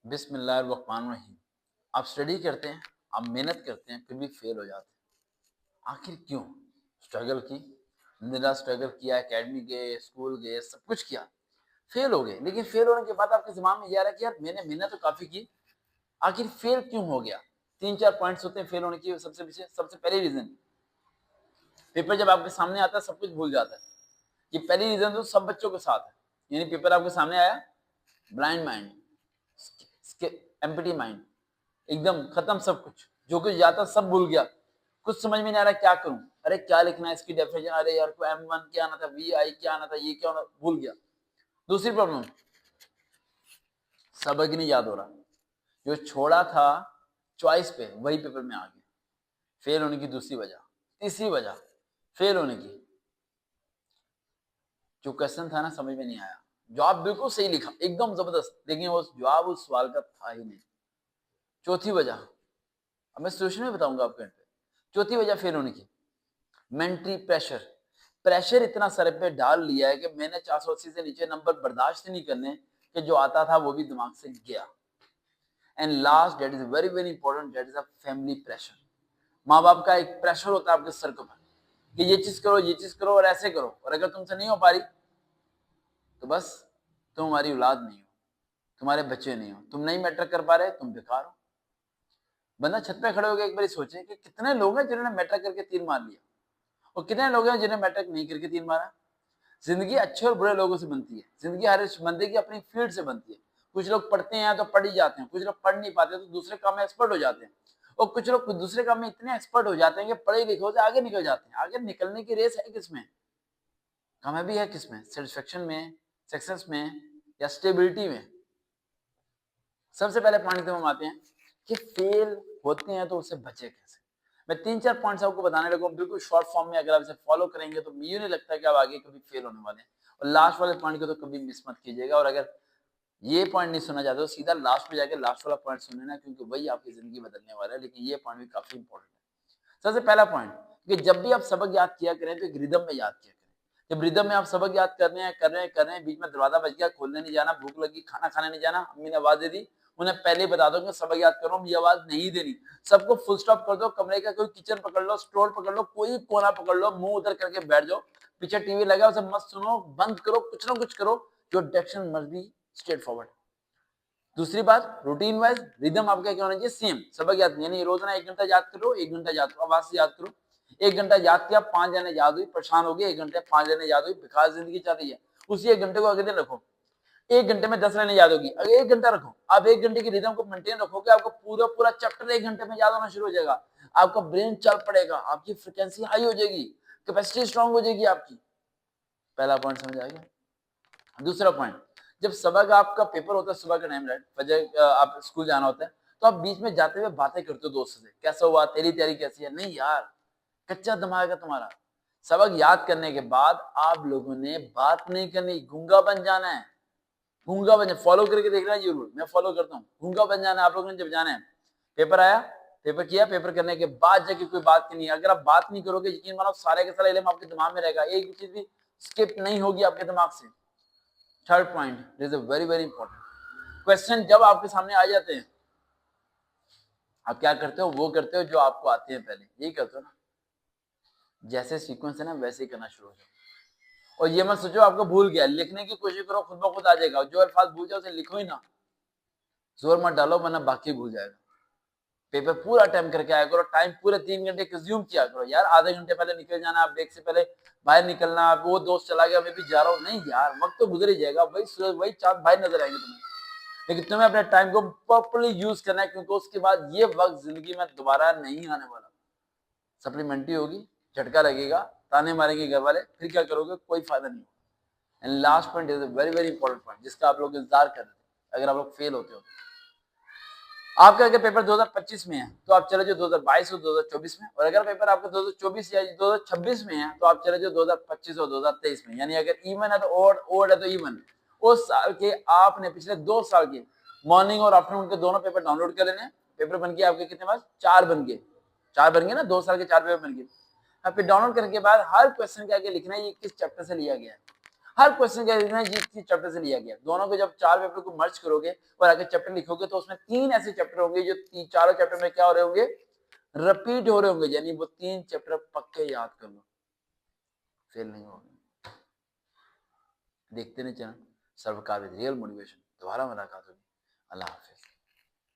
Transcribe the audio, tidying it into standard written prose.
बिस्मिल्लाहिर्रहमानिर्रहीम। आप स्टडी करते हैं, आप मेहनत करते हैं, फिर भी फेल हो जाते हैं। आखिर क्यों? स्ट्रगल की, निरा स्ट्रगल किया, एकेडमी गए, स्कूल गए, सब कुछ किया, फेल हो गए। लेकिन फेल होने के बाद आपके दिमाग में ये आ रहा है कि यार मैंने मेहनत तो काफी की, आखिर फेल क्यों हो गया? तीन चार पॉइंट्स होते हैं फेल होने की। सबसे पीछे सबसे पहले रीजन, पेपर जब आपके सामने आता है सब कुछ भूल जाता है। ये पहली रीजन तो सब बच्चों के साथ है। यानी पेपर आपके सामने आया, ब्लाइंड माइंड, एम्प्टी माइंड, एकदम खत्म सब कुछ, जो कुछ जाता सब भूल गया। कुछ समझ में नहीं आ रहा क्या करूं, अरे क्या लिखना है इसकी डेफिनेशन, अरे यार को M1 क्या आना था, VI क्या आना था, ये क्या आना, भूल गया। दूसरी प्रॉब्लम, सबक नहीं याद हो रहा, जो छोड़ा था चॉइस पे वही पेपर में आ गया। फेल होने की दूसरी वजह। तीसरी वजह फेल होने की, जो क्वेश्चन था ना समझ में नहीं आया। जवाब बिल्कुल सही लिखा, एकदम जबरदस्त, लेकिन वो जवाब उस सवाल का था ही नहीं। चौथी वजह, अब मैं सोल्यूशन में बताऊंगा आपके। चौथी वजह फेल होने की, मेंटली प्रेशर। प्रेशर इतना सर पे डाल लिया है कि मैंने 480 से नीचे नंबर बर्दाश्त नहीं करने, कि जो आता था वो भी दिमाग से गया। And last, that is very very important, that is a family pressure. माँ बाप का एक प्रेशर होता है आपके सर के ऊपर कि ये चीज करो, ये चीज करो और ऐसे करो, और अगर तुमसे नहीं हो पा रही तो बस तुम हमारी औलाद नहीं हो, तुम्हारे बच्चे नहीं हो, तुम नहीं मैटर कर पा रहे, तुम बेकार हो। बंदा छत पे खड़े होकर एक बार सोचे कि कितने लोग हैं जिन्होंने मैटर करके तीर मार लिया, और कितने लोग हैं जिन्हें मैटर नहीं करके तीर मारा। जिंदगी अच्छे और बुरे लोगों से बनती है। जिंदगी हर बंदे की अपनी फील्ड से बनती है। कुछ लोग पढ़ते हैं तो पढ़ ही जाते हैं, कुछ लोग पढ़ नहीं पाते तो दूसरे काम में एक्सपर्ट हो जाते हैं, और कुछ लोग दूसरे काम में इतने एक्सपर्ट हो जाते हैं कि पढ़े लिखे से आगे निकल जाते हैं। आगे निकलने की रेस है किसमें, कामयाबी है किसमें, सेटिस्फेक्शन में, सक्सेस में, या स्टेबिलिटी में। सबसे पहले पॉइंट तो हम आते हैं कि फेल होते हैं तो उससे बचे कैसे। मैं तीन चार पॉइंट्स आपको बताने लगा हूं, बिल्कुल शॉर्ट फॉर्म में। अगर आप इसे फॉलो करेंगे तो मुझे नहीं लगता कि आप आगे कभी फेल होने वाले हैं। और लास्ट वाले पॉइंट को तो कभी मिस मत कीजिएगा। और अगर ये पॉइंट नहीं सुनना चाहते तो सीधा लास्ट में जाके लास्ट वाला पॉइंट सुन लेना, क्योंकि वही आपकी जिंदगी बदलने वाला है। लेकिन ये पॉइंट भी काफी इंपॉर्टेंट है। सबसे पहला पॉइंट, कि जब भी आप सबक याद किया करें तो एक रिदम में याद किया करें। जब रिदम में आप सबक याद कर रहे हैं, बीच में दरवाजा बज गया, खोलने नहीं जाना, भूख लगी, खाना खाने नहीं जाना, अम्मी ने आवाज दे दी, उन्हें पहले ही बता दो कि सबक याद कर रहा हूं, ये आवाज नहीं देनी। सबको फुल स्टॉप कर दो, कमरे का कोई किचन पकड़ लो, स्टोर पकड़ लो, कोई कोना पकड़ लो, मुंह उधर करके बैठ जाओ, पीछे टीवी लगा उसे मत सुनो, बंद करो, कुछ ना कुछ करो, जो direction must be straight forward. दूसरी बात, रूटीन वाइज रिदम आपका क्या होना चाहिए, सेम। सबक याद, यानी रोजाना 1 घंटा याद करो, 1 घंटा याद करो, आवाज से याद करो। 1 घंटा याद किया, 5 लाइनें याद हुई, परेशान हो गए, 1 घंटे 5 लाइनें याद हुई, बेकार जिंदगी चल रही है, उसी 1 घंटे को अगले दिन रखो। 1 घंटे में 10 लाइनें याद होगी, अगर 1 घंटा रखो, आप 1 घंटे की रिदम को मेंटेन रखोगे, आपको पूरा पूरा चैप्टर 1 घंटे में याद होना शुरू हो जाएगा। आपका ब्रेन चल पड़ेगा, आपकी फ्रिक्वेंसी हाई हो जाएगी, कैपेसिटी स्ट्रांग हो जाएगी आपकी। पहला पॉइंट समझ आ गया। दूसरा पॉइंट, जब सुबह का आपका पेपर होता है, सुबह का टाइम, राइट, फजर आप स्कूल जाना होता है, तो आप बीच में जाते हुए बातें करते हो दोस्त से, कैसा हुआ, तेरी तैयारी कैसी है, नहीं यार, कच्चा दिमाग है तुम्हारा। सबक याद करने के बाद आप लोगों ने बात नहीं करनी, गूंगा बन जाना है। गूंगा बन, फॉलो करके देखना है ये रूल, मैं फॉलो करता हूँ। गूंगा बन जाना है आप लोगों ने जब जाना है। पेपर आया, पेपर किया, पेपर करने के बाद जाके कोई बात करनी है। अगर आप बात नहीं करोगे, यकीन मानो सारे के सारे इल्म आपके दिमाग में रहेगा, एक चीज भी स्किप नहीं होगी आपके दिमाग से। Third point is very very important, question जब आपके सामने आ जाते हैं, आप क्या करते हो, वो करते हो जो आपको आते हैं पहले, यही करते हो ना। जैसे सीक्वेंस है ना वैसे ही करना शुरू हो जाओ। और ये मत सोचो आपको भूल गया, लिखने की कोशिश करो, खुद ब खुद आ जाएगा। जो अल्फाज भूल जाओ उसे लिखो ही ना, जोर मत डालो, वरना बाकी भूल जाएगा। पेपर पूरा टाइम करके आया करो, टाइम पूरे 3 घंटे कंज्यूम किया करो। यार आधे घंटे पहले निकल जाना, आप ब्रेक से पहले बाहर निकलना, वो दोस्त चला गया मैं भी जा रहा हूँ, नहीं यार, वक्त तो गुजर ही जाएगा, वही सूरज वही चांद बाहर नजर आएंगे तुम्हें। लेकिन तुम्हें अपने टाइम को प्रॉपर्ली यूज करना है, क्योंकि उसके बाद ये वक्त जिंदगी में दोबारा नहीं आने वाला। सप्लीमेंट्री होगी, झटका लगेगा, ताने मारेंगे घर वाले, फिर क्या करोगे, कोई फायदा नहीं। And last point is very very important point, जिसका आप लोग इंतजार कर रहे थे। अगर आप लोग फेल होते हो, आपका अगर पेपर 2025 में है तो आप चले जाओ 2022 और 2024 में, और अगर पेपर आपका 2024 या 2026 में है तो आप चले जाओ 2025 और 2023 में। यानी अगर इवन है तो ओड, ओड है तो इवन। उस साल के आपने पिछले 2 साल के मॉर्निंग और आफ्टरनून के दोनों पेपर डाउनलोड कर लेने। पेपर बन गए आपके, कितने पास, 4 बन गए। 4 बन गए ना, 2 साल के 4 पेपर बन गए। अब फिर डाउनलोड करने के बाद हर क्वेश्चन के आगे लिखना है ये किस चैप्टर से लिया गया है। हर क्वेश्चन क्या देखना जिस चैप्टर से लिया गया, दोनों को जब 4 पेपर को मर्ज करोगे और आगे चैप्टर लिखोगे तो उसमें 3 ऐसे चैप्टर होंगे जो चारों चैप्टर में क्या हो रहे होंगे, रिपीट हो रहे होंगे, यानी वो 3 चैप्टर पक्के याद कर लो, फेल नहीं होगे। देखते नहीं चैनल सर्वकार विद रियल मोटिवेशन। दोबारा मुलाकात होगी। अल्लाह हाफिज।